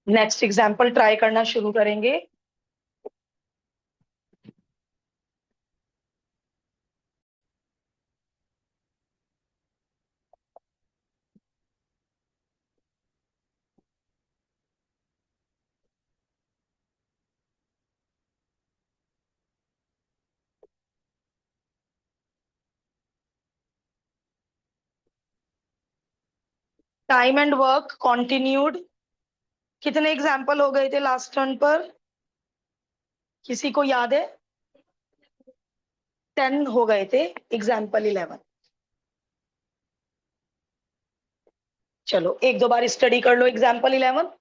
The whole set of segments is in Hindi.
नेक्स्ट एग्जाम्पल ट्राई करना शुरू करेंगे। Time and work continued. कितने एग्जाम्पल हो गए थे लास्ट टर्न पर? किसी को याद है? 10 हो गए थे। एग्जाम्पल 11। चलो एक दो बार स्टडी कर लो एग्जाम्पल 11।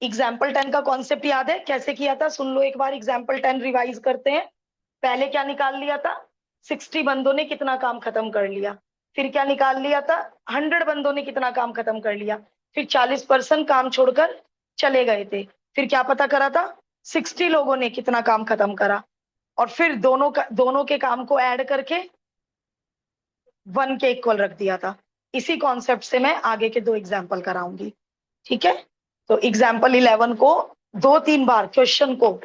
एग्जाम्पल 10 का कॉन्सेप्ट याद है? कैसे किया था सुन लो एक बार। एग्जाम्पल 10 रिवाइज करते हैं। पहले क्या निकाल लिया था? 60 बंदों ने कितना काम खत्म कर लिया। फिर क्या निकाल लिया था? 100 बंदों ने कितना काम खत्म कर लिया। फिर 40% काम छोड़कर चले गए थे। फिर क्या पता करा था? 60 लोगों ने कितना काम खत्म करा। और फिर दोनों के काम को ऐड करके 1 के इक्वल रख दिया था। इसी कॉन्सेप्ट से मैं आगे के 2 एग्जाम्पल कराऊंगी। ठीक है। तो एग्जाम्पल 11 को 2-3 बार, क्वेश्चन को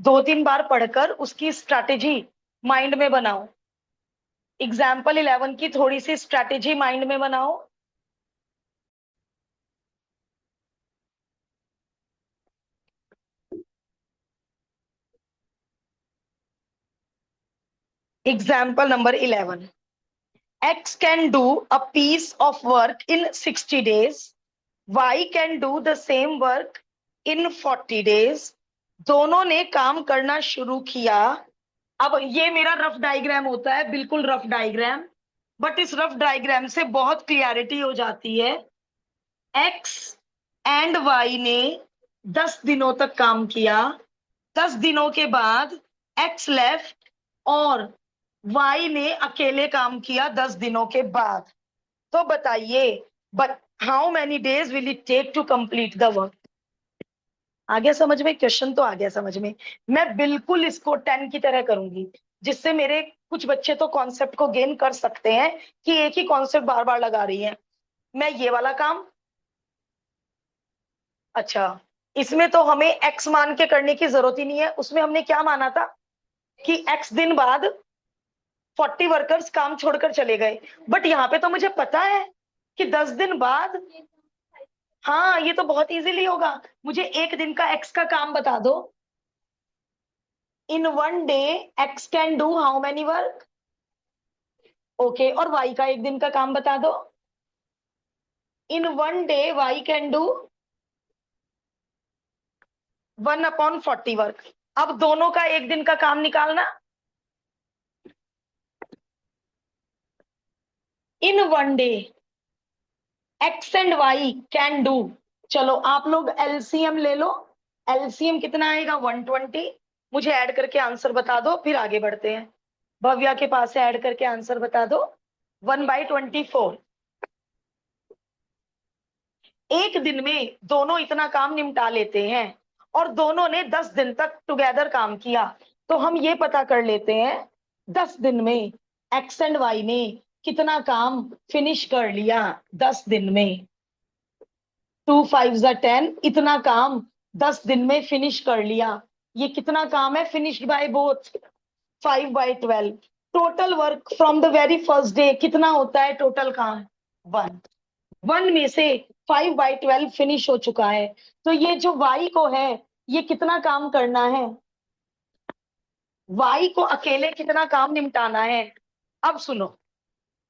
2-3 बार पढ़कर उसकी स्ट्रैटेजी माइंड में बनाओ। एग्जाम्पल 11 की थोड़ी सी स्ट्रैटेजी माइंड में बनाओ। Example number 11। X can do a piece of work in 60 days. Y can do the same work in 40 days. दोनों ने काम करना शुरू किया। अब ये मेरा रफ डायग्राम होता है, बिल्कुल रफ डायग्राम। बट इस रफ डायग्राम से बहुत क्लियरिटी हो जाती है। X एंड Y ने 10 दिनों तक काम किया। 10 दिनों के बाद X लेफ्ट और Y ने अकेले काम किया 10 दिनों के बाद। तो बताइए, but how many days will it take to complete the work? आ गया समझ में? क्वेश्चन तो आ गया समझ में। मैं बिल्कुल इसको 10 की तरह करूंगी, जिससे मेरे कुछ बच्चे तो कॉन्सेप्ट को गेन कर सकते हैं कि एक ही कॉन्सेप्ट बार बार लगा रही है। मैं ये वाला काम, अच्छा, इसमें तो हमें एक्स मान के करने की जरूरत ही नहीं है। उसमें हमने क्या माना था कि एक्स दिन बाद 40 वर्कर्स काम छोड़कर चले गए। बट यहाँ पे तो मुझे पता है कि 10 दिन बाद, हाँ ये तो बहुत इजीली होगा। मुझे एक दिन का एक्स का काम बता दो। In 1 day x can do how many work? Okay, और वाई का एक दिन का काम बता दो। In 1 day y can do 1/40 work. अब दोनों का एक दिन का काम निकालना। In 1 day x and y can do, चलो आप लोग एलसीएम ले लो। एलसीएम कितना आएगा? 120। मुझे ऐड करके आंसर बता दो, फिर आगे बढ़ते हैं। भव्या के पास से ऐड करके आंसर बता दो। 1/24। एक दिन में दोनों इतना काम निपटा लेते हैं और दोनों ने 10 दिन तक टुगेदर काम किया। तो हम ये पता कर लेते हैं 10 दिन में एक्स एंड वाई ने कितना काम फिनिश कर लिया। 10 दिन में 2 5 10, इतना काम 10 दिन में फिनिश कर लिया। ये कितना काम है? Finished by both 5/12। Total work from the very first day कितना होता है टोटल काम? 1। 1 में से 5/12 फिनिश हो चुका है। तो ये जो y को है, ये कितना काम करना है? y को अकेले कितना काम निपटाना है? अब सुनो,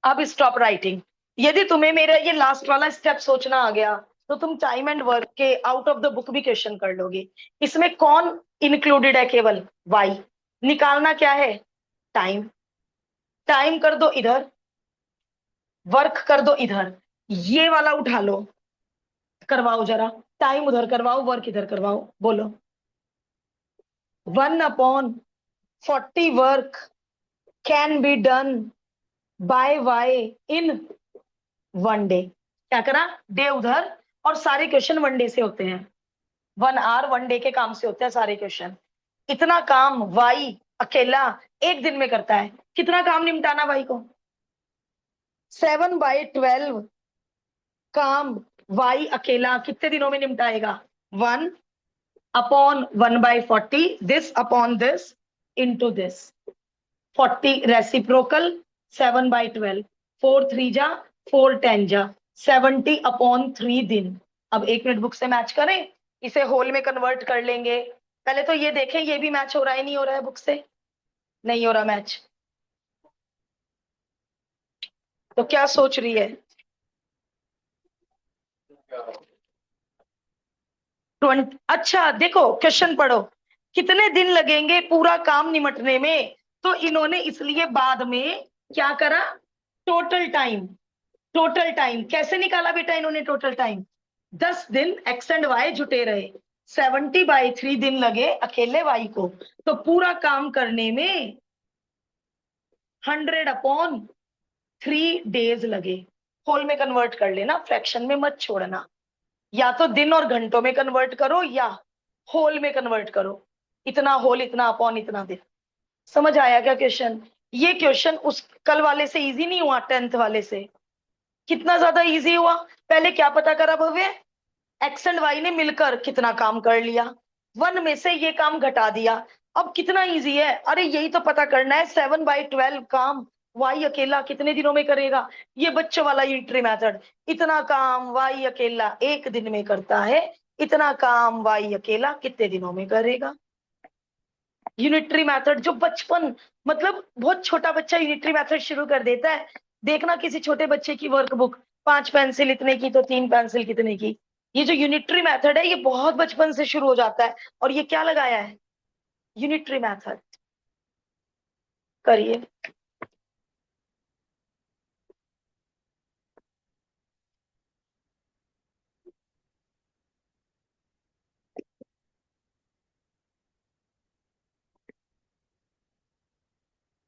अब स्टॉप राइटिंग। यदि तुम्हें मेरा ये लास्ट वाला स्टेप सोचना आ गया, तो तुम टाइम एंड वर्क के आउट ऑफ द बुक भी क्वेश्चन कर लोगे। इसमें कौन इंक्लूडेड है? केवल y। निकालना क्या है? टाइम। टाइम कर दो इधर, वर्क कर दो इधर। ये वाला उठा लो, करवाओ जरा। टाइम उधर करवाओ, वर्क इधर करवाओ। बोलो। 1/40 work can be done by y in 1 day. क्या करा? डे उधर, और सारे क्वेश्चन 1 डे से होते हैं। 1 आवर 1 डे के काम से होते हैं सारे क्वेश्चन। इतना काम वाई अकेला एक दिन में करता है। कितना काम निपटाना वाई को? 7/12 काम y अकेला कितने दिनों में निपटाएगा? 1/1/40, this upon this into this. 40 reciprocal, 7/12, 4 3 जा 4 10 जा 70/3 दिन। अब 1 मिनट बुक से मैच करें, इसे होल में कन्वर्ट कर लेंगे। पहले तो ये देखें ये भी मैच हो रहा है नहीं हो रहा है, बुक से नहीं हो रहा मैच। तो क्या सोच रही है? 20। अच्छा देखो क्वेश्चन पढ़ो, कितने दिन लगेंगे पूरा काम निमटने में? तो इन्होंने इसलिए बाद में क्या करा, टोटल टाइम। टोटल टाइम कैसे निकाला बेटा इन्होंने? टोटल टाइम 10 दिन एक्स एंड वाई जुटे रहे, 70/3 दिन लगे अकेले वाई को, तो पूरा काम करने में 100/3 डेज लगे। होल में कन्वर्ट कर लेना, फ्रैक्शन में मत छोड़ना। या तो दिन और घंटों में कन्वर्ट करो या होल में कन्वर्ट करो, इतना होल इतना अपॉन इतना दिन। समझ आया क्या क्वेश्चन? ये क्वेश्चन उस कल वाले से इजी नहीं हुआ, 10th वाले से कितना ज्यादा इजी हुआ। पहले क्या पता करा भव्य, एक्स एंड वाई ने मिलकर कितना काम कर लिया, 1 में से ये काम घटा दिया। अब कितना इजी है, अरे यही तो पता करना है, 7/12 काम वाई अकेला कितने दिनों में करेगा। ये बच्चों वाला यूनिटरी मेथड, इतना काम वाई अकेला 1 दिन में करता है, इतना काम वाई अकेला कितने दिनों में करेगा। यूनिटरी मेथड जो बचपन, मतलब बहुत छोटा बच्चा यूनिटरी मेथड शुरू कर देता है। देखना किसी छोटे बच्चे की वर्कबुक, 5 पेंसिल इतने की तो 3 पेंसिल कितने की। ये जो यूनिटरी मेथड है ये बहुत बचपन से शुरू हो जाता है। और ये क्या लगाया है, यूनिटरी मेथड। करिए।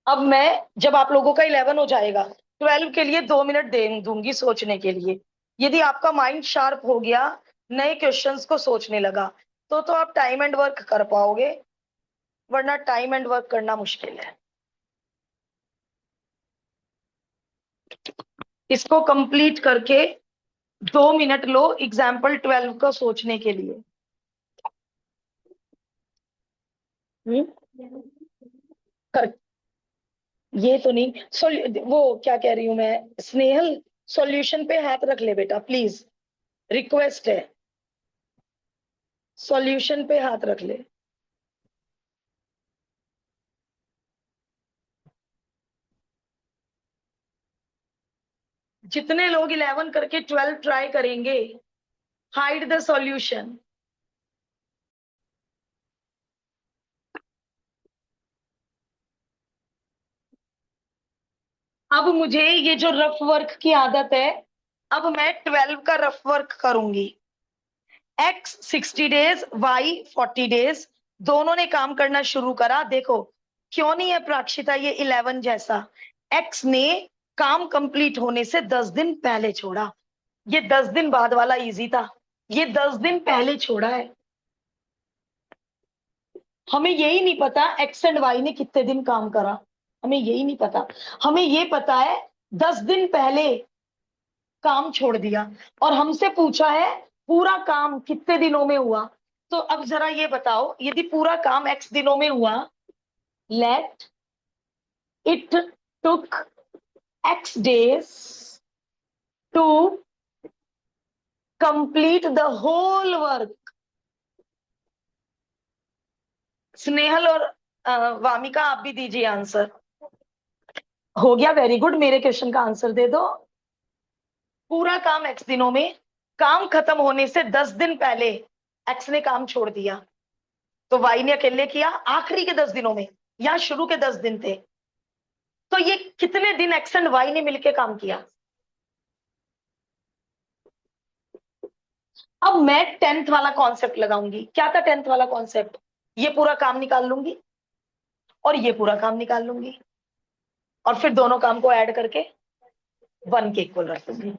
अब मैं जब आप लोगों का 11 हो जाएगा, 12 के लिए 2 मिनट दे दूंगी सोचने के लिए। यदि आपका माइंड शार्प हो गया, नए क्वेश्चंस को सोचने लगा, तो आप टाइम एंड वर्क कर पाओगे, वरना टाइम एंड वर्क करना मुश्किल है। इसको कंप्लीट करके 2 मिनट लो एग्जाम्पल 12 को सोचने के लिए। कर, ये तो नहीं वो क्या कह रही हूं मैं, स्नेहल सॉल्यूशन पे हाथ रख ले बेटा प्लीज, रिक्वेस्ट है, सॉल्यूशन पे हाथ रख ले। जितने लोग 11 करके 12 ट्राई करेंगे, हाइड द सॉल्यूशन। अब मुझे ये जो रफ वर्क की आदत है, अब मैं 12 का रफ वर्क करूंगी। एक्स 60 डेज, वाई 40 डेज, दोनों ने काम करना शुरू करा। देखो क्यों नहीं है प्राक्षिता ये 11 जैसा, एक्स ने काम कंप्लीट होने से 10 दिन पहले छोड़ा, ये 10 दिन बाद वाला इजी था, ये 10 दिन पहले छोड़ा है। हमें यही नहीं पता एक्स एंड वाई ने कितने दिन काम करा, हमें यही नहीं पता। हमें ये पता है 10 दिन पहले काम छोड़ दिया, और हमसे पूछा है पूरा काम कितने दिनों में हुआ। तो अब जरा ये बताओ, यदि पूरा काम एक्स दिनों में हुआ, let it took x days to complete the whole work. Snehal और वामिका आप भी दीजिए आंसर। हो गया, वेरी गुड, मेरे क्वेश्चन का आंसर दे दो। पूरा काम एक्स दिनों में, काम खत्म होने से 10 दिन पहले एक्स ने काम छोड़ दिया, तो वाई ने अकेले किया आखिरी के 10 दिनों में, या शुरू के 10 दिन थे, तो ये कितने दिन एक्स एंड वाई ने मिलके काम किया। अब मैं 10th वाला कॉन्सेप्ट लगाऊंगी। क्या था 10th वाला कॉन्सेप्ट? ये पूरा काम निकाल लूंगी और ये पूरा काम निकाल लूंगी, और फिर दोनों काम को ऐड करके 1 के इक्वल रख दूंगी।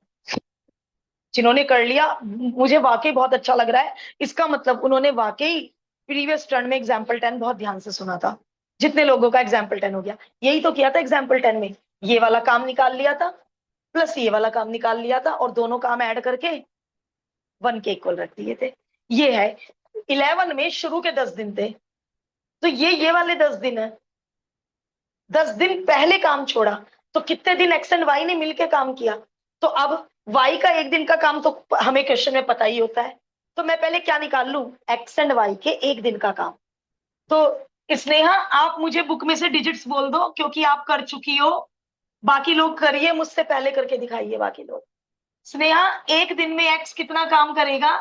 जिन्होंने कर लिया, मुझे वाकई बहुत अच्छा लग रहा है, इसका मतलब उन्होंने वाकई प्रीवियस टर्न में एग्जाम्पल 10 बहुत ध्यान से सुना था। जितने लोगों का एग्जाम्पल 10 हो गया, यही तो किया था एग्जाम्पल 10 में, ये वाला काम निकाल लिया था, प्लस ये वाला काम निकाल लिया था और दोनों काम ऐड करके 1 के इक्वल रख दिए थे। ये है 11 में शुरू के 10 दिन थे, तो ये वाले 10 दिन है। 10 दिन पहले काम छोड़ा, तो कितने दिन एक्स एंड वाई ने मिलकर काम किया। तो अब वाई का एक दिन का काम तो हमें क्वेश्चन में पता ही होता है, तो मैं पहले क्या निकाल लूं, एक्स एंड वाई के एक दिन का काम। तो स्नेहा आप मुझे बुक में से डिजिट्स बोल दो, क्योंकि आप कर चुकी हो। बाकी लोग करिए, मुझसे पहले करके दिखाइए बाकी लोग। स्नेहा, एक दिन में एक्स कितना काम करेगा?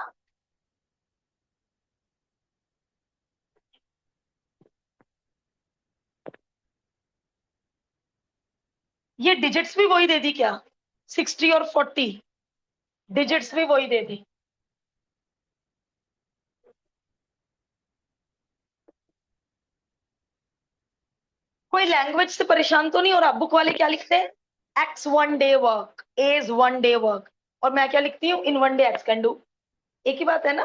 ये डिजिट्स भी वही दे दी क्या? 60 और 40 डिजिट्स भी वही दे दी। कोई लैंग्वेज से परेशान तो नहीं हो रहा? बुक वाले क्या लिखते हैं, x 1 day work, is 1 day work, और मैं क्या लिखती हूँ, इन 1 डे एक्स कैन डू। एक ही बात है ना?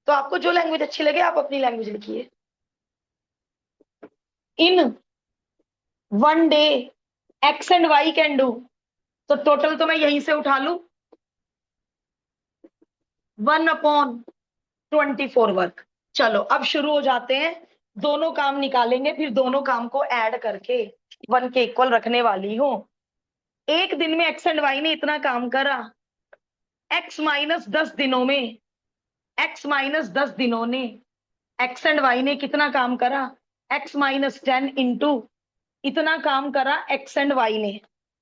तो आपको जो लैंग्वेज अच्छी लगे आप अपनी लैंग्वेज लिखिए। In 1 day x and y can do, तो टोटल तो मैं यहीं से उठा लू, 1/24 वर्क। चलो अब शुरू हो जाते हैं, दोनों काम निकालेंगे, फिर दोनों काम को ऐड करके 1 के इक्वल रखने वाली हूं। एक दिन में एक्स एंड वाई ने इतना काम करा, एक्स माइनस 10 दिनों में, एक्स माइनस 10 दिनों ने एक्स एंड वाई ने कितना काम करा, x-10 इंटू इतना काम करा एक्स एंड वाई ने।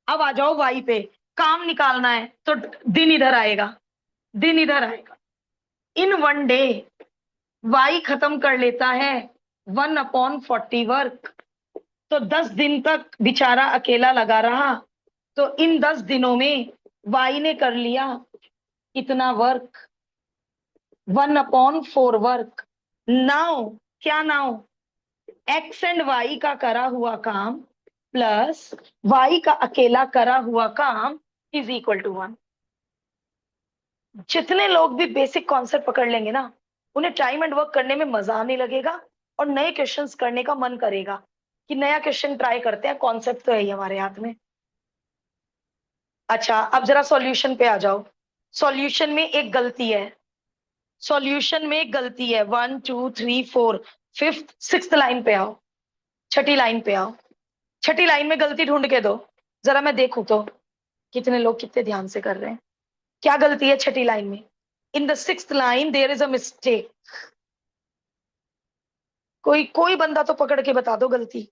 अब आ जाओ वाई पे, काम निकालना है तो दिन इधर आएगा, दिन इधर आएगा। इन 1 डे वाई खत्म कर लेता है 1/40 वर्क, तो 10 दिन तक बेचारा अकेला लगा रहा, तो इन 10 दिनों में वाई ने कर लिया इतना वर्क, 1/4 वर्क। नाउ क्या, नाउ एक्स एंड वाई का करा हुआ काम प्लस वाई का अकेला करा हुआ काम इज इक्वल टू 1। जितने लोग भी बेसिक कॉन्सेप्ट पकड़ लेंगे ना, उन्हें टाइम एंड वर्क करने में मजा आने लगेगा और नए क्वेश्चंस करने का मन करेगा कि नया क्वेश्चन ट्राई करते हैं, कॉन्सेप्ट तो है ही हमारे हाथ में। अच्छा अब जरा सॉल्यूशन पे आ जाओ। सॉल्यूशन में एक गलती है, सॉल्यूशन में एक गलती है, 1 2 3 4 5th 6th लाइन पे आओ, छठी लाइन पे आओ। छठी लाइन में गलती ढूंढ के दो, जरा मैं देखूं तो कितने लोग कितने ध्यान से कर रहे हैं। क्या गलती है छठी लाइन में? In the 6th line there is a mistake. कोई कोई बंदा तो पकड़ के बता दो गलती।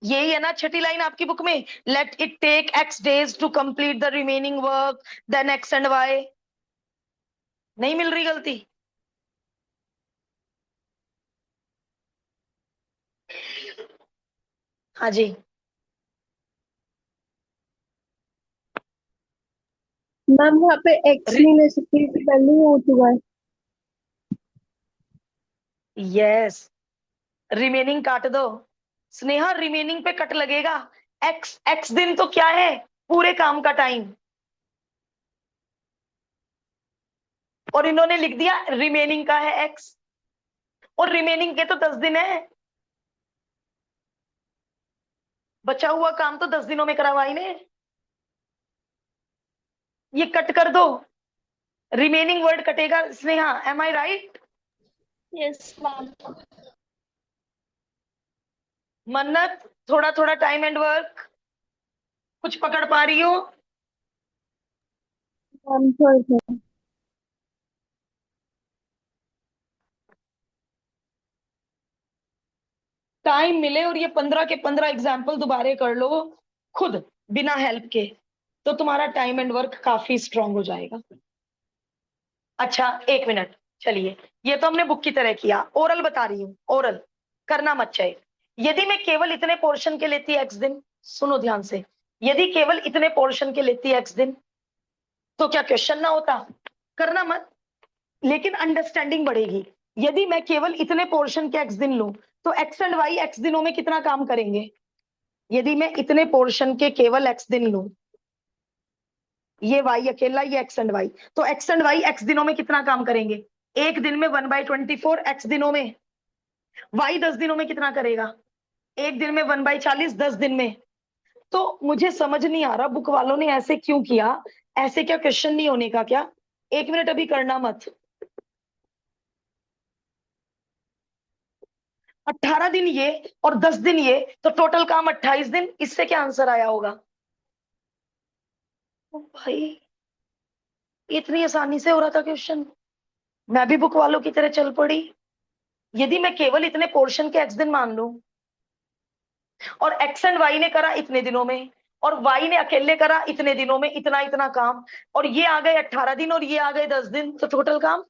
यही है ना छठी लाइन आपकी बुक में, let it take x days to complete the remaining work then x and y. नहीं मिल रही गलती? हाँ जी। मैम वहाँ पे एक्स नहीं ले सकती क्योंकि पहले ही हो चुका है। यस, रिमेनिंग काट दो। स्नेहा रिमेनिंग पे कट लगेगा, एक्स एक्स दिन तो क्या है, पूरे काम का टाइम, और इन्होंने लिख दिया रिमेनिंग का है एक्स, और रिमेनिंग के तो 10 दिन है। बचा हुआ काम तो 10 दिनों में करा हुआ इन्हें। ये कट कर दो, रिमेनिंग वर्ड कटेगा स्नेहा, एम आई राइट? Yes ma'am. मन्नत, थोड़ा थोड़ा टाइम एंड वर्क कुछ पकड़ पा रही हो? मैम थोड़ा सा। टाइम मिले और ये 15 के 15 एग्जाम्पल दोबारा कर लो खुद, बिना हेल्प के, तो तुम्हारा टाइम एंड वर्क काफी स्ट्रांग हो जाएगा। अच्छा 1 मिनट, चलिए ये तो हमने बुक की तरह किया, ओरल बता रही हूँ, ओरल करना मत चाहिए। यदि मैं केवल इतने पोर्शन के लेती एक्स दिन, सुनो ध्यान से, यदि केवल इतने पोर्शन के लेती एक्स दिन तो क्या क्वेश्चन ना होता? करना मत, लेकिन अंडरस्टैंडिंग बढ़ेगी। यदि मैं केवल इतने पोर्शन के एक्स दिन लूं तो एक्स एंड वाई एक्स दिनों में कितना काम करेंगे? यदि मैं इतने पोर्शन के केवल एक्स दिन लूं, ये वाई अकेला, ये एक्स एंड वाई, तो एक्स एंड वाई एक्स दिनों में कितना काम करेंगे? एक दिन में 1/24 एक्स दिनों में। वाई 10 दिनों में कितना करेगा? एक दिन में 1/40 10 दिन में। तो मुझे समझ नहीं आ रहा बुक वालों ने ऐसे क्यों किया। ऐसे क्या क्वेश्चन नहीं होने का क्या? 1 मिनट अभी करना मत। 18 दिन ये और 10 दिन ये, तो टोटल काम 28 दिन। इससे क्या आंसर आया होगा? ओ भाई, इतनी आसानी से हो रहा था क्वेश्चन। मैं भी बुक वालों की तरह चल पड़ी। यदि मैं केवल इतने पोर्शन के एक्स दिन मान लूं, और एक्स एंड वाई ने करा इतने दिनों में, और वाई ने अकेले करा इतने दिनों में इतना इतना काम, और ये आ गए 18 दिन और ये आ गए 10 दिन, तो टोटल काम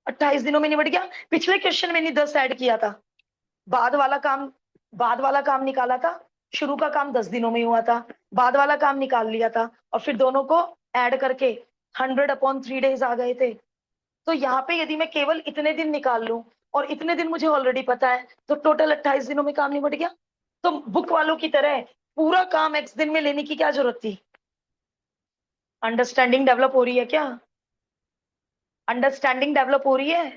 28 दिनों में निबट गया। पिछले क्वेश्चन में नहीं 10 ऐड किया था, बाद वाला काम, बाद वाला काम निकाला था। शुरू का काम 10 दिनों में हुआ था, बाद वाला काम निकाल लिया था, और फिर दोनों को ऐड करके 100/3 days आ गए थे। तो यहाँ पे यदि मैं केवल इतने दिन निकाल लूं, और इतने दिन मुझे ऑलरेडी पता है, तो टोटल 28 दिनों में काम निबट गया। तो बुक वालों की तरह पूरा काम एक्स दिन में लेने की क्या जरूरत थी? अंडरस्टैंडिंग डेवलप हो रही है क्या? अंडरस्टैंडिंग डेवलप हो रही है?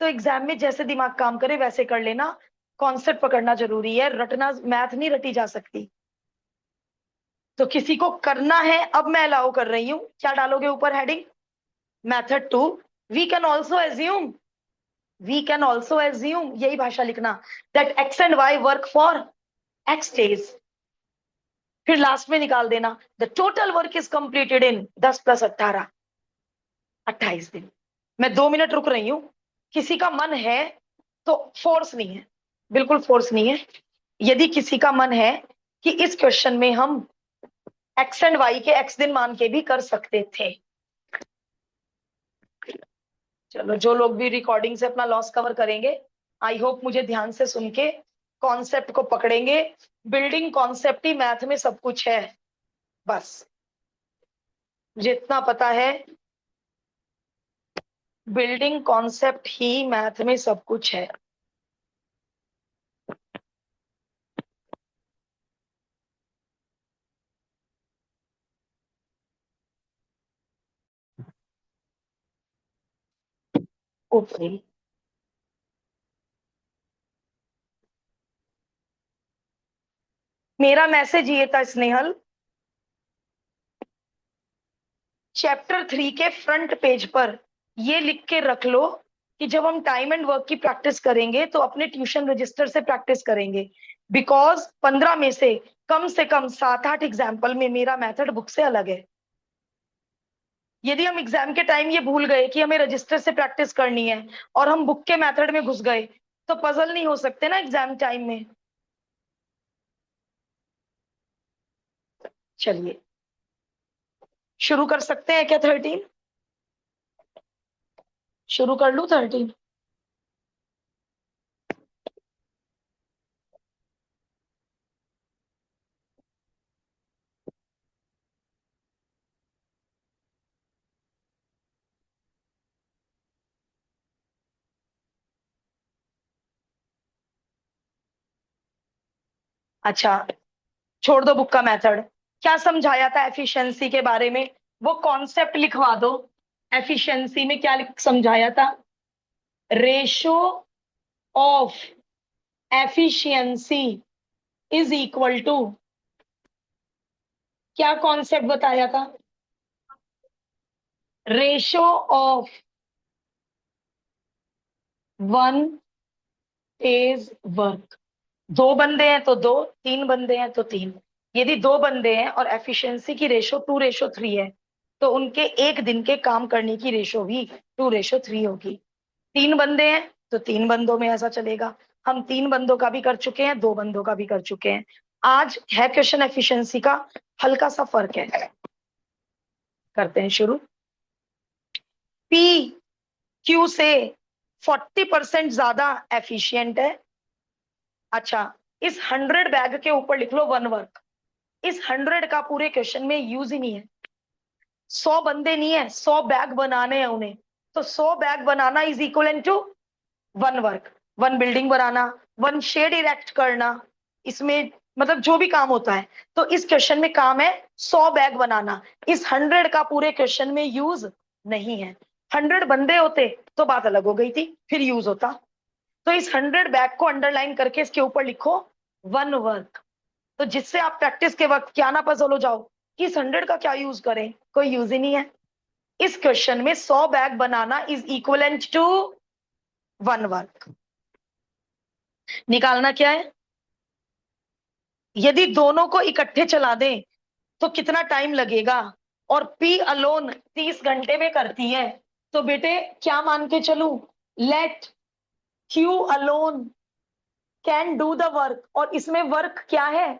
तो एग्जाम में जैसे दिमाग काम करे वैसे कर लेना। कॉन्सेप्ट पकड़ना जरूरी है, रटना, मैथ नहीं रटी जा सकती। तो किसी को करना है, अब मैं अलाउ कर रही हूं। क्या डालोगे ऊपर heading? Method 2, we can also assume, we can also assume, यही भाषा लिखना, that x and y work for x days. फिर लास्ट में निकाल देना, the total work is completed in 10 + 18, 28 दिन। मैं 2 मिनट रुक रही हूं। किसी का मन है तो, फोर्स नहीं है, बिल्कुल फोर्स नहीं है। यदि किसी का मन है कि इस क्वेश्चन में हम एक्स एंड वाई के एक्स दिन मान के भी कर सकते थे, चलो जो लोग भी रिकॉर्डिंग से अपना लॉस कवर करेंगे, आई होप मुझे ध्यान से सुन के कॉन्सेप्ट को पकड़ेंगे। बिल्डिंग कॉन्सेप्ट ही मैथ में सब कुछ है, बस मुझे इतना पता है। बिल्डिंग कॉन्सेप्ट ही मैथ में सब कुछ है। ओके, मेरा मैसेज ये था स्नेहल, चैप्टर 3 के फ्रंट पेज पर ये लिख के रख लो कि जब हम टाइम एंड वर्क की प्रैक्टिस करेंगे तो अपने ट्यूशन रजिस्टर से प्रैक्टिस करेंगे। बिकॉज 15 में से कम 7-8 एग्जाम्पल में मेरा मेथड बुक से अलग है। यदि हम एग्जाम के टाइम ये भूल गए कि हमें रजिस्टर से प्रैक्टिस करनी है, और हम बुक के मेथड में घुस गए, तो पजल नहीं हो सकते ना एग्जाम टाइम में। चलिए शुरू कर सकते हैं क्या? 13 शुरू कर लूं? 13? अच्छा, छोड़ दो बुक का मेथड। क्या समझाया था एफिशिएंसी के बारे में? वो कॉन्सेप्ट लिखवा दो। एफिशिएंसी में क्या समझाया था? Ratio of efficiency is equal to, क्या कॉन्सेप्ट बताया था? Ratio of one day's work. 2 बंदे हैं तो 2, 3 बंदे हैं तो 3। यदि 2 बंदे हैं और एफिशिएंसी की रेशो 2:3 है, तो उनके एक दिन के काम करने की रेशो भी 2:3 होगी। 3 बंदे हैं तो 3 बंदों में ऐसा चलेगा। हम 3 बंदों का भी कर चुके हैं, 2 बंदों का भी कर चुके हैं। आज है क्वेश्चन एफिशिएंसी का, हल्का सा फर्क है। करते हैं शुरू। पी क्यू से 40% ज्यादा एफिशिएंट है। अच्छा, इस 100 बैग के ऊपर लिख लो 1 वर्क। इस 100 का पूरे क्वेश्चन में यूज ही नहीं है। 100 बंदे नहीं है, 100 बैग बनाने हैं उन्हें। तो 100 बैग बनाना is equal to 1 work. 1 building बनाना, 1 शेड इरेक्ट करना, इसमें मतलब जो भी काम होता है। तो इस क्वेश्चन में काम है 100 बैग बनाना। इस 100 का पूरे क्वेश्चन में यूज नहीं है। 100 बंदे होते तो बात अलग हो गई थी, फिर यूज होता। तो इस 100 बैग को अंडरलाइन करके इसके ऊपर लिखो 1 वर्क। तो जिससे आप प्रैक्टिस के वक्त क्या ना पजल हो जाओ कि इस 100 का क्या यूज करें, कोई यूज ही नहीं है। इस क्वेश्चन में 100 बैग बनाना इज इक्वलेंट टू 1 वर्क। निकालना क्या है, यदि दोनों को इकट्ठे चला दें तो कितना टाइम लगेगा, और पी अलोन 30 घंटे में करती है, तो बेटे क्या मान के चलूं, let q alone can do the work, और इसमें वर्क क्या है,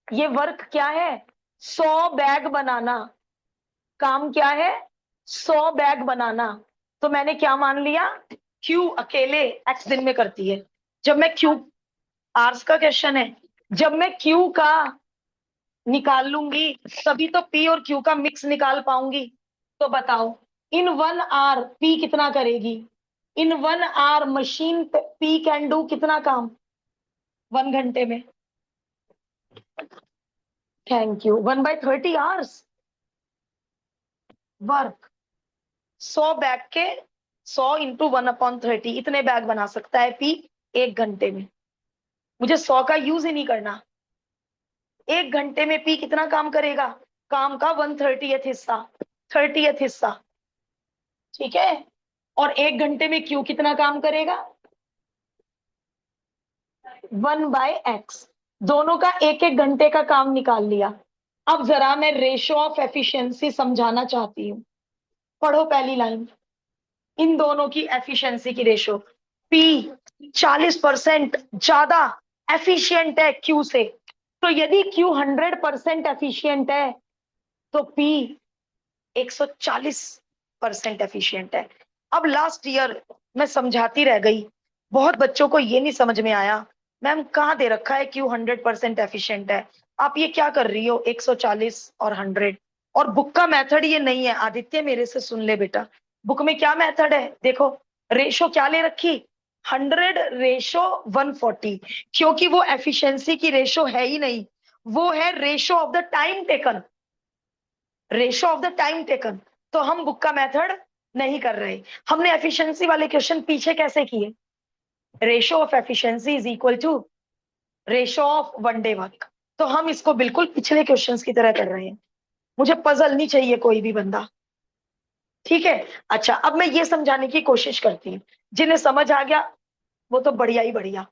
ये वर्क क्या है, 100 बैग बनाना, काम क्या है 100 बैग बनाना। तो मैंने क्या मान लिया, क्यू अकेले एक्स दिन में करती है। जब मैं क्यू, आर्स का क्वेश्चन है, जब मैं क्यू का निकाल लूंगी तभी तो पी और क्यू का मिक्स निकाल पाऊंगी। तो बताओ इन 1 आवर पी कितना करेगी, in 1 hour machine p can do कितना काम 1 घंटे में, thank you, 1/30 hours work. 100 bag के 100 इंटू 1/30 इतने बैग बना सकता है पी 1 घंटे में। मुझे 100 का यूज ही नहीं करना। 1 घंटे में पी कितना काम करेगा, काम का 1/30 हिस्सा, 30th हिस्सा, ठीक है। और 1 घंटे में क्यू कितना काम करेगा 1/x। दोनों का 1-1 घंटे का काम निकाल लिया। अब जरा मैं रेशो ऑफ एफिशिएंसी समझाना चाहती हूँ, पढ़ो पहली लाइन, इन दोनों की एफिशिएंसी की रेशो, पी 40% ज्यादा एफिशिएंट है क्यू से, तो यदि क्यू 100% एफिशिएंट है तो पी 140% एफिशिएंट है। अब लास्ट ईयर मैं समझाती रह गई, बहुत बच्चों को ये नहीं समझ में आया, मैम कहाँ दे रखा है क्यू 100% एफिशिएंट है, आप ये क्या कर रही हो 140 और 100, और बुक का मेथड ये नहीं है। आदित्य मेरे से सुन ले बेटा, बुक में क्या मेथड है, देखो रेशो क्या ले रखी 100:140, क्योंकि वो एफिशिएंसी की रेशो है ही नहीं, वो है ratio of the time taken, ratio of the time taken. तो हम बुक का मेथड नहीं कर रहे। हमने एफिशिएंसी वाले क्वेश्चन पीछे कैसे किए, ratio of efficiency is equal to ratio of 1 day work, तो हम इसको बिल्कुल पिछले क्वेश्चंस की तरह कर रहे हैं। मुझे पजल नहीं चाहिए कोई भी बंदा, ठीक है। अच्छा अब मैं ये समझाने की कोशिश करती हूँ, जिन्हें समझ आ गया वो तो बढ़िया ही बढ़िया।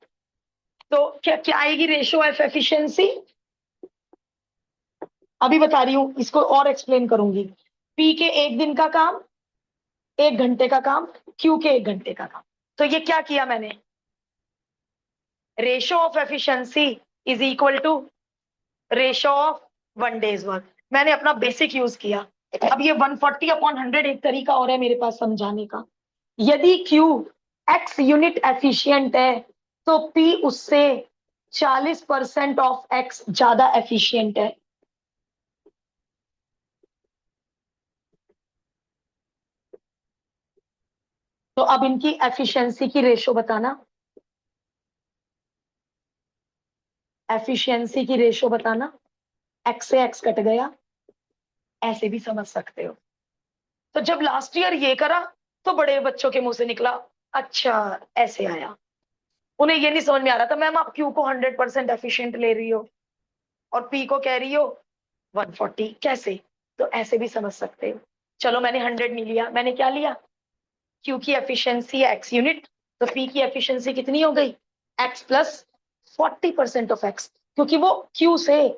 तो क्या क्या आएगी रेशो ऑफ एफिशिएंसी, अभी बता रही हूँ, इसको और एक्सप्लेन करूंगी। पी के 1 दिन का काम, 1 घंटे का काम, क्यू के 1 घंटे का काम। तो ये क्या किया मैंने, ratio of efficiency is equal to ratio of 1 day's work. मैंने अपना बेसिक यूज किया। अब ये 140/100 एक तरीका और है मेरे पास समझाने का। यदि क्यू एक्स यूनिट एफिशिएंट है तो पी उससे 40% ऑफ एक्स ज्यादा एफिशिएंट है। तो अब इनकी एफिशिएंसी की रेशो बताना, एफिशिएंसी की रेशो बताना, एक्स से एक्स कट गया, ऐसे भी समझ सकते हो। तो जब लास्ट ईयर ये करा तो बड़े बच्चों के मुंह से निकला अच्छा ऐसे आया, उन्हें ये नहीं समझ में आ रहा था मैम आप क्यू को 100% एफिशिएंट ले रही हो और पी को कह रही हो 140 कैसे, तो ऐसे भी समझ सकते हो। चलो मैंने 100 नहीं लिया, मैंने क्या लिया, क्यू की एफिशिएंसी है एक्स यूनिट, तो पी की एफिशिएंसी कितनी हो गई एक्स प्लस 40% ऑफ एक्स, क्योंकि वो क्यू से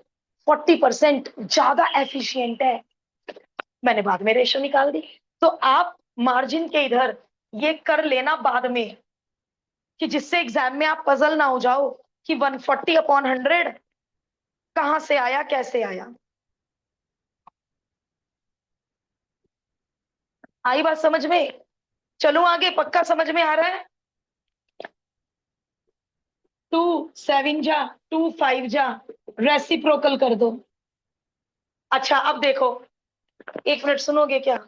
40% ज्यादा एफिशिएंट है। मैंने बाद में रेशो निकाल दी। तो आप मार्जिन के इधर ये कर लेना बाद में, कि जिससे एग्जाम में आप पजल ना हो जाओ कि 140/100 कहां से आया कैसे आया। आई बात समझ में, चलो आगे, पक्का समझ में आ रहा है। 2 7 जा 2 5 जा, रेसिप्रोकल कर दो। अच्छा अब देखो, 1 मिनट सुनोगे क्या,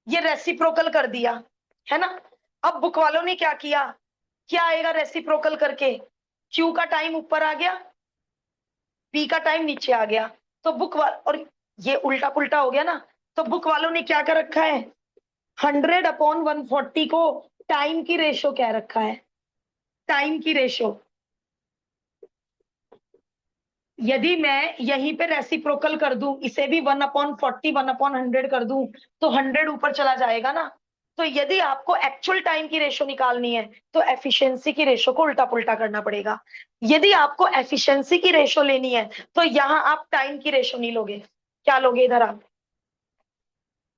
ये रेसिप्रोकल कर दिया है ना। अब बुक वालों ने क्या किया, क्या आएगा रेसिप्रोकल करके, क्यू का टाइम ऊपर आ गया, पी का टाइम नीचे आ गया, तो बुक वाल और ये उल्टा पुल्टा हो गया ना। तो बुक वालों ने क्या कर रखा है, 100/140 को टाइम की रेशो कह रखा है, टाइम की रेशो। यदि मैं यहीं पे रेसिप्रोकल कर दूं, इसे भी 1/40 1/100 कर दूं, तो 100 ऊपर चला जाएगा ना। तो यदि आपको एक्चुअल टाइम की रेशो निकालनी है तो एफिशिएंसी की रेशो को उल्टा पुल्टा करना पड़ेगा। यदि आपको एफिशिएंसी की रेशो लेनी है तो यहां आप टाइम की रेशो नहीं लोगे, क्या लोगे इधर आप,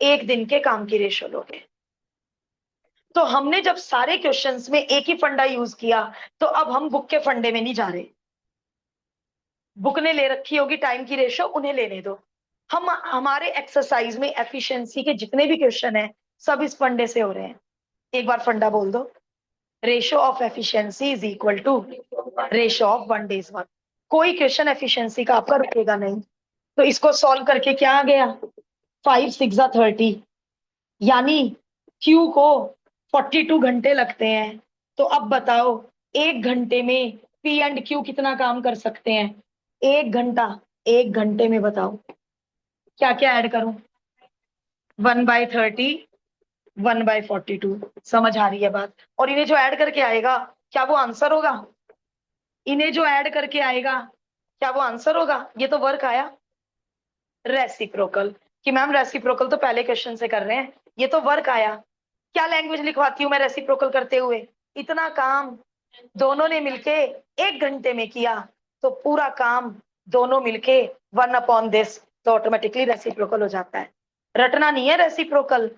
एक दिन के काम की रेशो लोगे। तो हमने जब सारे क्वेश्चंस में एक ही फंडा यूज किया, तो अब हम बुक के फंडे में नहीं जा रहे। बुक ने ले रखी होगी टाइम की रेशो, उन्हें लेने दो। हम हमारे एक्सरसाइज में एफिशिएंसी के जितने भी क्वेश्चन हैं सब इस फंडे से हो रहे हैं। एक बार फंडा बोल दो, ratio of efficiency is equal to ratio of one day's work. कोई क्वेश्चन एफिशिएंसी का आपका रुकेगा नहीं। तो इसको सॉल्व करके क्या आ गया, 5 6 30, यानी क्यू को 42 घंटे लगते हैं। तो अब बताओ, एक घंटे में पी एंड क्यू कितना काम कर सकते हैं, 1 घंटा। 1 घंटे में बताओ क्या क्या ऐड करूं, 1/30 1/42। समझ आ रही है बात। और इन्हें जो ऐड करके आएगा क्या वो आंसर होगा, इन्हें जो ऐड करके आएगा क्या वो आंसर होगा। ये तो वर्क आया रेसिप्रोकल, कि मैम रेसिप्रोकल तो पहले क्वेश्चन से कर रहे हैं, ये तो वर्क आया। क्या लैंग्वेज लिखवाती हूँ मैं रेसिप्रोकल करते हुए, इतना काम दोनों ने मिलके 1 घंटे में किया, तो पूरा काम दोनों मिलके 1/this, तो ऑटोमेटिकली रेसिप्रोकल हो जाता है। रटना नहीं है रेसिप्रोकल,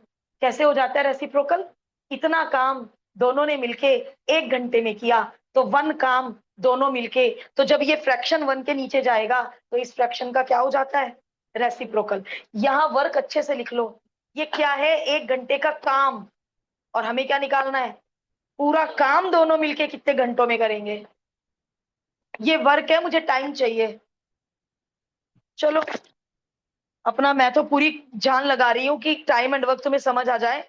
कैसे हो जाता है रेसिप्रोकल, इतना काम दोनों ने मिलके 1 घंटे में किया, तो 1 काम दोनों मिलके, तो जब ये फ्रैक्शन 1 के नीचे जाएगा तो इस फ्रैक्शन का क्या हो जाता है, रेसिप्रोकल। यहां वर्क अच्छे से लिख लो, ये क्या है, 1 घंटे का काम, और हमें क्या निकालना है, पूरा काम दोनों मिलके कितने घंटों में करेंगे। ये वर्क है, मुझे टाइम चाहिए। चलो, अपना मैं तो पूरी जान लगा रही हूँ कि टाइम एंड वर्क तुम्हें समझ आ जाए।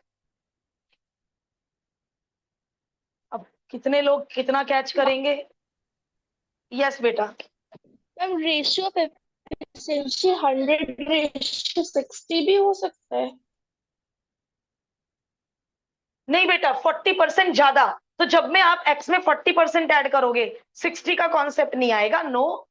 अब कितने लोग कितना कैच करेंगे। यस बेटा। मैम रेशियो ऑफ एफिशिएंसी 100/60 भी हो सकता है। नहीं बेटा, 40% ज्यादा। तो जब में आप एक्स में 40% ऐड करोगे 60 का कॉन्सेप्ट नहीं आएगा, नो।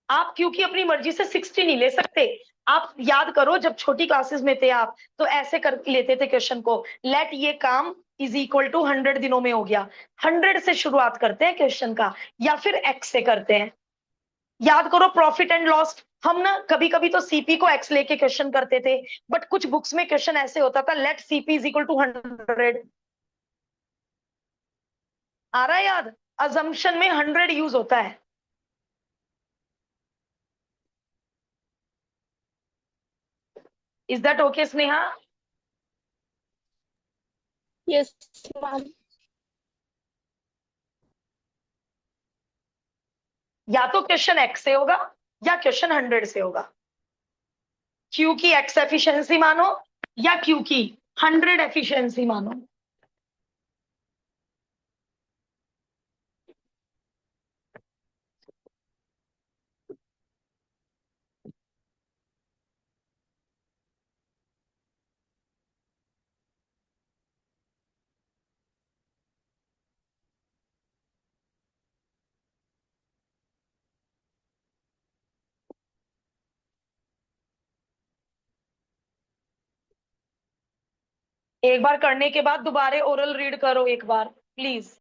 आप क्योंकि अपनी मर्जी से 60 नहीं ले सकते। आप याद करो, जब छोटी क्लासेस में थे आप, तो ऐसे कर लेते थे क्वेश्चन को, लेट ये काम इज इक्वल टू 100 दिनों में हो गया। 100 से शुरुआत करते हैं क्वेश्चन का, या फिर एक्स से करते हैं। याद करो प्रॉफिट एंड लॉस, हम ना कभी कभी तो सीपी को एक्स लेके क्वेश्चन करते थे, बट कुछ बुक्स में क्वेश्चन ऐसे होता था, let CP is equal to 100। आ रहा है याद, अजम्पशन में 100 यूज होता है। Is that okay Sneha. Yes ma'am. या तो क्वेश्चन एक्स से होगा या क्वेश्चन 100 से होगा। क्यू की एक्स एफिशिएंसी मानो या क्यू की 100 एफिशिएंसी मानो। एक बार करने के बाद दोबारा ओरल रीड करो एक बार प्लीज।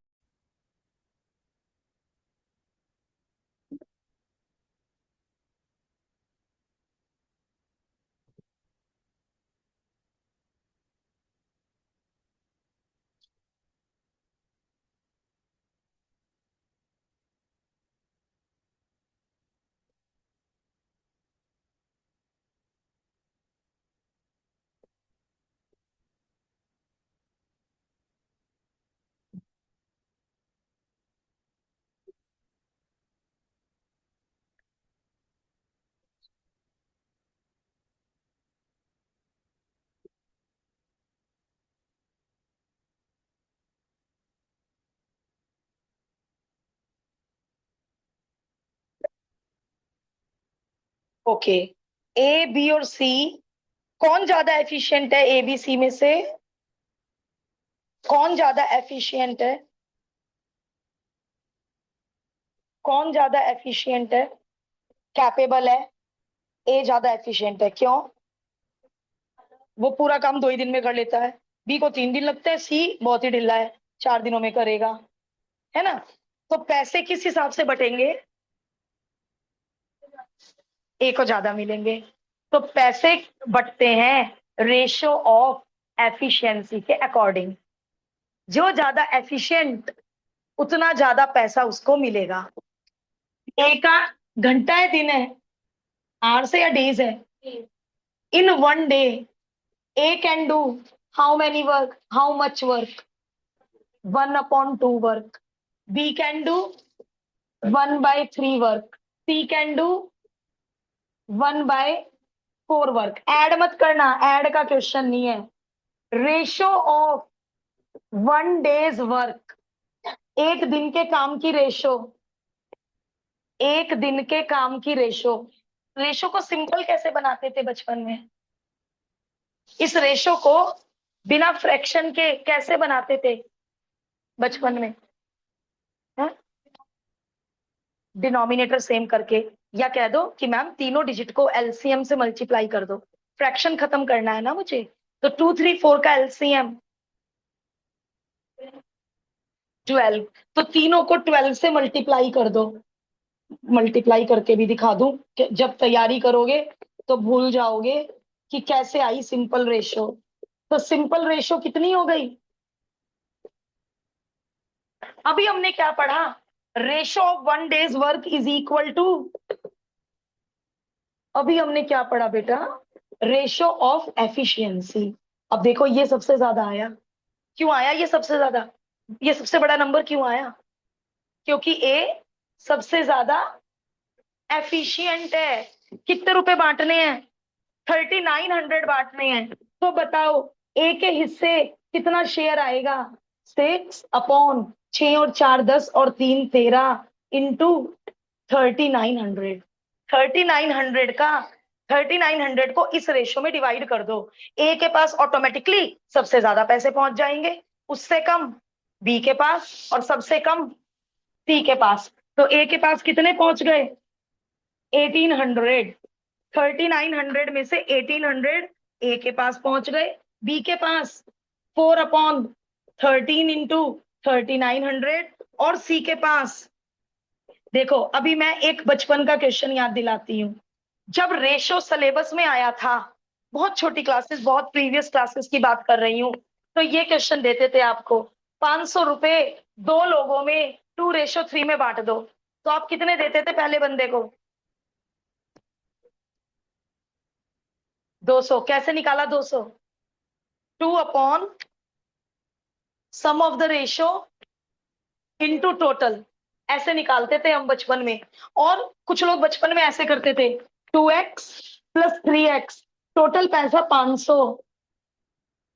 ओके, ए बी और सी, कौन ज्यादा एफिशिएंट है ए बी सी में से, कौन ज्यादा एफिशिएंट है, कौन ज्यादा एफिशिएंट है, कैपेबल है? ए ज्यादा एफिशिएंट है। क्यों? वो पूरा काम 2 ही दिन में कर लेता है। बी को 3 दिन लगता है। सी बहुत ही ढिल्ला है, 4 दिनों में करेगा, है ना? तो पैसे किस हिसाब से बटेंगे? ए को ज्यादा मिलेंगे। तो पैसे बटते हैं रेशो ऑफ एफिशिएंसी के अकॉर्डिंग। जो ज्यादा एफिशिएंट, उतना ज्यादा पैसा उसको मिलेगा। ए का घंटा है, दिन है, आवर्स है या डेज है? In one day A can do how many work, how much work? 1/2 work. B can do 1/3 work. C can do 1/4 work. Add मत करना, ऐड का क्वेश्चन नहीं है। रेशो ऑफ 1 डेज वर्क, एक दिन के काम की रेशो, एक दिन के काम की रेशो। रेशो को सिंपल कैसे बनाते थे बचपन में? इस रेशो को बिना फ्रैक्शन के कैसे बनाते थे बचपन में? डिनोमिनेटर सेम करके, या कह दो कि मैम तीनों डिजिट को एलसीएम से मल्टीप्लाई कर दो। फ्रैक्शन खत्म करना है ना मुझे, तो 2 3 4 का एलसीएम 12। तो तीनों को 12 से मल्टीप्लाई कर दो। मल्टीप्लाई करके भी दिखा दूं कि जब तैयारी करोगे तो भूल जाओगे कि कैसे आई सिंपल रेशो। तो सिंपल रेशो कितनी हो गई? अभी हमने क्या पढ़ा? Ratio of 1 day's work is equal to, अभी हमने क्या पढ़ा बेटा? Ratio of efficiency. अब देखो ये सबसे ज्यादा आया। क्यों आया ये सबसे ज्यादा? ये सबसे बड़ा नंबर क्यों आया? क्योंकि ए सबसे ज्यादा एफिशिएंट है। कितने रुपए बांटने हैं? 3900 बांटने हैं। तो बताओ ए के हिस्से कितना शेयर आएगा? 6/6 और 4 10 और 3 13 इंटू 3900। 3900 का 3900 को इस रेशो में डिवाइड कर दो। ए के पास ऑटोमेटिकली सबसे ज्यादा पैसे पहुंच जाएंगे, उससे कम बी के पास और सबसे कम सी के पास। तो ए के पास कितने पहुंच गए? 1800। 3900 में से 1800 ए के पास पहुंच गए। बी के पास 4/13 इंटू 3900। और सी के पास, देखो अभी मैं एक बचपन का क्वेश्चन याद दिलाती हूँ। जब रेशो सिलेबस में आया था, बहुत छोटी क्लासेस, बहुत प्रीवियस क्लासेस की बात कर रही हूँ, तो ये क्वेश्चन देते थे आपको, 500 रुपए 2 लोगों में 2:3 में बांट दो, तो आप कितने देते थे पहले बंदे को? 200। कैसे निकाला 200? 2 upon sum of the ratio into total, ऐसे निकालते थे हम बचपन में। और कुछ लोग बचपन में ऐसे करते थे, 2x + 3x, टोटल पैसा 500,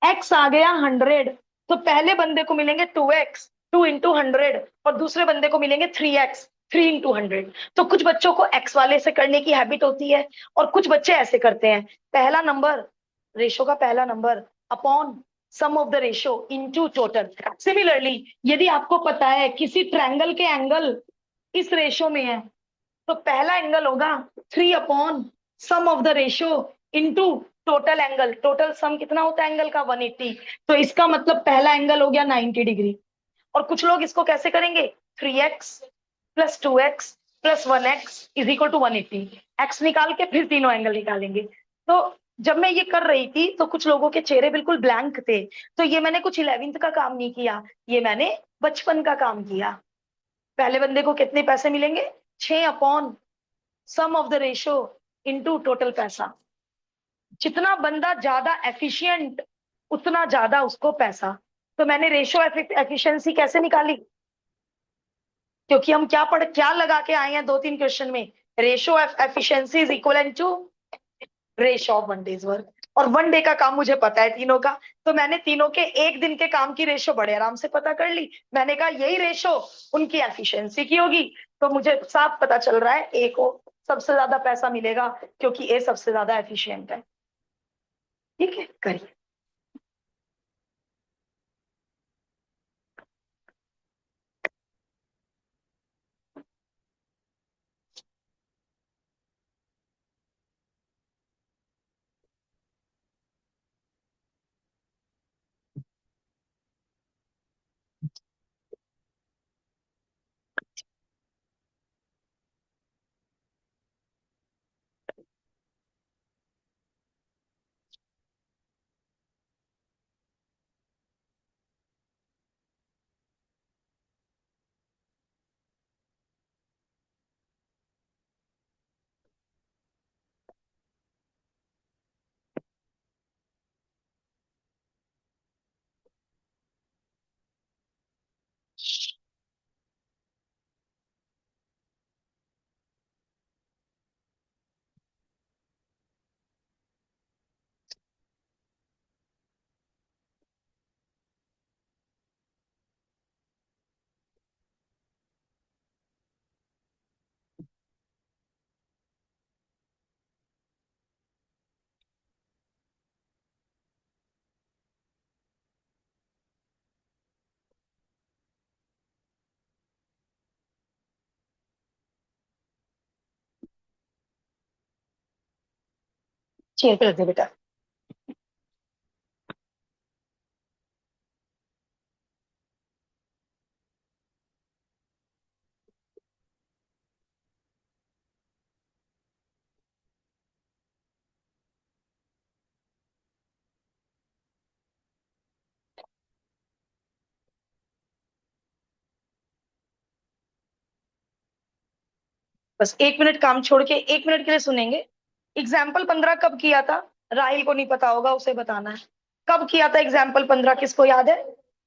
x आ गया 100, तो पहले बंदे को मिलेंगे 2x 2 इंटू 100, और दूसरे बंदे को मिलेंगे 3x 3 इंटू 100। तो कुछ बच्चों को x वाले से करने की हैबिट होती है, और कुछ बच्चे ऐसे करते हैं, पहला नंबर, रेशो का पहला number upon sum of the ratio into total. Similarly यदि आपको पता है किसी ट्रायंगल के एंगल इस रेशो में है, तो पहला एंगल होगा 3 upon sum of the ratio into total angle. Total sum कितना होता है एंगल का? 180। तो इसका मतलब पहला एंगल हो गया 90 डिग्री। और कुछ लोग इसको कैसे करेंगे? 3x + 2x + 1x is equal to 180। x निकाल के फिर तीनों एंगल निकालेंगे। तो जब मैं ये कर रही थी तो कुछ लोगों के चेहरे बिल्कुल ब्लैंक थे। तो ये मैंने कुछ 11th का काम नहीं किया, ये मैंने बचपन का काम किया। पहले बंदे को कितने पैसे मिलेंगे? 6 upon sum of the ratio into total पैसा। जितना बंदा ज्यादा एफिशिएंट, उतना ज्यादा उसको पैसा। तो मैंने रेशो एफिशिएंसी कैसे निकाली? क्योंकि हम क्या लगा के आए हैं 2 3 क्वेश्चन में, ratio of efficiency is equal to ratio of 1 day's work. और 1 डे का काम मुझे पता है तीनों का, तो मैंने तीनों के एक दिन के काम की रेशो बड़े आराम से पता कर ली। मैंने कहा यही रेशो उनकी एफिशिएंसी की होगी। तो मुझे साफ पता चल रहा है ए को सबसे ज्यादा पैसा मिलेगा, क्योंकि ए सबसे ज्यादा एफिशिएंट है। ठीक है, करिए। चेयर पे रख दे बेटा। बस 1 मिनट काम छोड़ के 1 मिनट के लिए सुनेंगे। एग्जाम्पल 15 कब किया था? राहिल को नहीं पता होगा, उसे बताना है। कब किया था एग्जाम्पल 15? किसको याद है?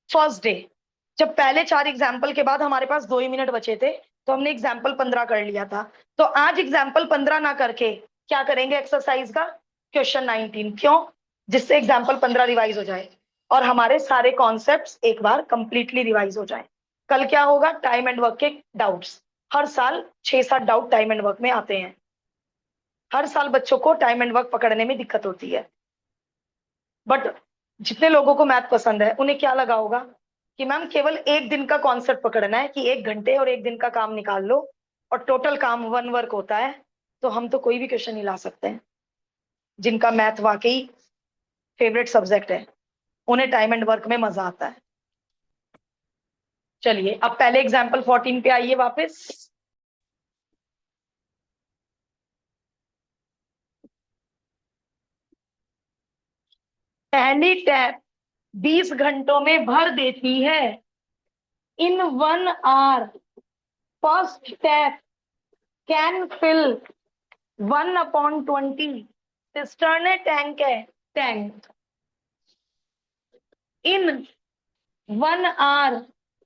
फर्स्ट डे, जब पहले 4 एग्जाम्पल के बाद हमारे पास 2 ही मिनट बचे थे, तो हमने एग्जाम्पल 15 कर लिया था। तो आज एग्जाम्पल 15 ना करके क्या करेंगे? एक्सरसाइज का क्वेश्चन 19। क्यों? जिससे एग्जाम्पल 15 रिवाइज हो जाए और हमारे सारे कॉन्सेप्ट्स एक बार कंप्लीटली रिवाइज हो जाए। कल क्या होगा? टाइम एंड वर्क के डाउट्स। हर साल 6-7 डाउट टाइम एंड वर्क में आते हैं। हर साल बच्चों को टाइम एंड वर्क पकड़ने में दिक्कत होती है। बट जितने लोगों को मैथ पसंद है उन्हें क्या लगा होगा कि मैम केवल एक दिन का कॉन्सेप्ट पकड़ना है, कि 1 घंटे और 1 दिन का काम निकाल लो और टोटल काम 1 वर्क होता है, तो हम तो कोई भी क्वेश्चन ही ला सकते हैं। जिनका मैथ वाकई फेवरेट सब्जेक्ट है उन्हें टाइम एंड वर्क में मजा आता है। चलिए अब पहले एग्जाम्पल 14 पे आइए वापस। पहली टैप 20 घंटों में भर देती है। In 1 hour first tap can fill 1/20। Cistern है, टैंक है? Tank. In 1 hour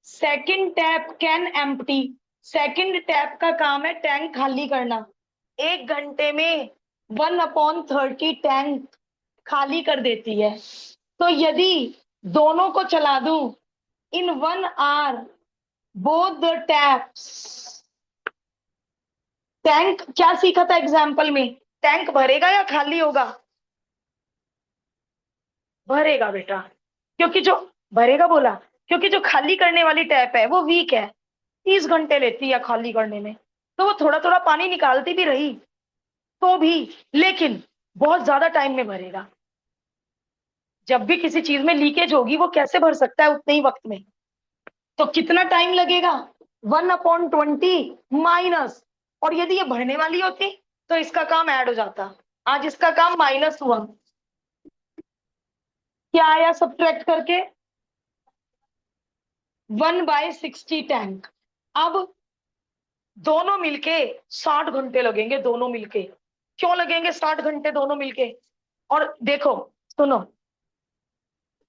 second tap can empty. Second tap का काम है टैंक खाली करना। 1 घंटे में 1/30 टैंक खाली कर देती है। तो यदि दोनों को चला दूं, इन 1 hour both the taps. Tank क्या सीखा था एग्जाम्पल में? टैंक भरेगा या खाली होगा? भरेगा बेटा, क्योंकि जो भरेगा बोला, क्योंकि जो खाली करने वाली टैप है वो वीक है। 30 घंटे लेती है खाली करने में, तो वो थोड़ा थोड़ा पानी निकालती भी रही तो भी, लेकिन बहुत ज्यादा टाइम में भरेगा। जब भी किसी चीज में लीकेज होगी वो कैसे भर सकता है उतने ही वक्त में? तो कितना टाइम लगेगा? 1/20 माइनस। और यदि ये भरने वाली होती तो इसका काम ऐड हो जाता। आज इसका काम माइनस हुआ। क्या आया सब्ट्रैक्ट करके? 1/60 टैंक। अब दोनों मिलके 60 घंटे लगेंगे, दोनों मिलके। क्यों लगेंगे 60 घंटे दोनों मिलके? और देखो, सुनो,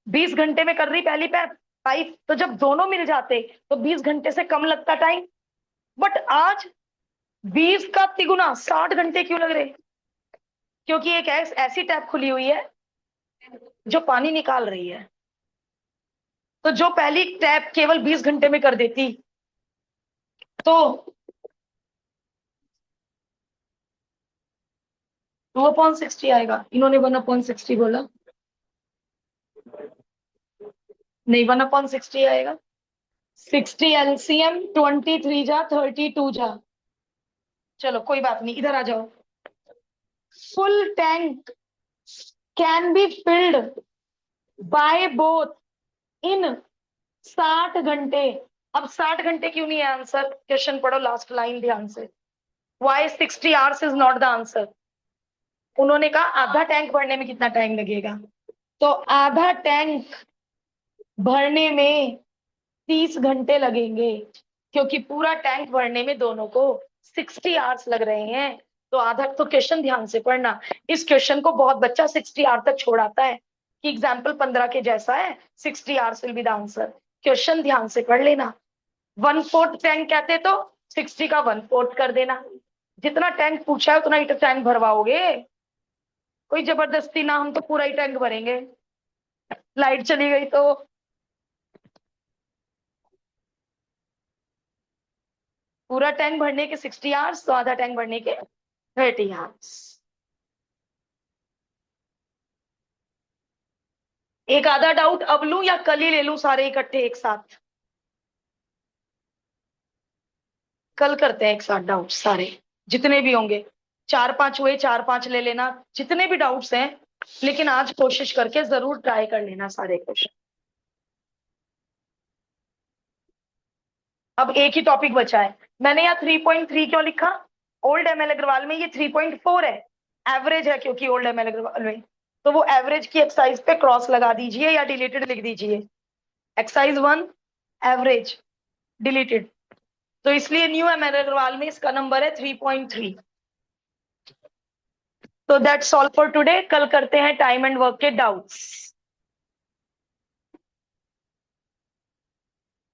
20 घंटे में कर रही पहली पाइप, तो जब दोनों मिल जाते तो 20 घंटे से कम लगता टाइम। बट आज 20 का तिगुना 60 घंटे क्यों लग रहे? क्योंकि एक ऐसी टैप खुली हुई है जो पानी निकाल रही है। तो जो पहली टैप केवल 20 घंटे में कर देती, तो 2/60 आएगा। इन्होंने 1/60 बोला, नहीं 1/60 आएगा। 60 एलसीएम, 23 जा 32 जा। चलो कोई बात नहीं, इधर आ जाओ। Full tank can be filled by both in 60 घंटे। अब 60 घंटे क्यों नहीं है आंसर? क्वेश्चन पढ़ो, लास्ट लाइन ध्यान से। Why 60 hours is not the answer? उन्होंने कहा आधा टैंक भरने में कितना टाइम लगेगा, तो आधा टैंक भरने में 30 घंटे लगेंगे, क्योंकि पूरा टैंक भरने में दोनों को 60 आवर्स लग रहे हैं। तो आधा, तो क्वेश्चन ध्यान से पढ़ना। इस क्वेश्चन को बहुत बच्चा 60 आवर तक छोड़ आता है कि एग्जाम्पल 15 के जैसा है, 60 hours will be the answer. Question ध्यान से पढ़ लेना। 1/4 टैंक कहते तो 60 का 1/4 कर देना। जितना टैंक पूछा है उतना ही टैंक भरवाओगे, कोई जबरदस्ती ना, हम तो पूरा ही टैंक भरेंगे। लाइट चली गई तो पूरा टैंक भरने के 60 आवर्स, तो आधा टैंक भरने के 30 आवर्स। एक आधा डाउट अब लूं या कल ही ले लूं सारे इकट्ठे एक साथ? कल करते हैं एक साथ डाउट सारे, जितने भी होंगे। चार पांच हुए, चार पांच ले लेना, जितने भी डाउट्स हैं, लेकिन आज कोशिश करके जरूर ट्राई कर लेना सारे क्वेश्चन। अब एक ही टॉपिक बचा है। मैंने यहाँ 3.3 क्यों लिखा? ओल्ड एम एल अग्रवाल में ये 3.4 है, एवरेज है, क्योंकि ओल्ड एम एल अग्रवाल में, तो वो एवरेज की एक्सरसाइज पे क्रॉस लगा दीजिए या डिलीटेड लिख दीजिए। एक्सरसाइज 1 एवरेज डिलीटेड, तो इसलिए न्यू एम एल अग्रवाल में इसका नंबर है 3.3। तो दैट्स ऑल फॉर टुडे। कल करते हैं टाइम एंड वर्क के डाउट्स।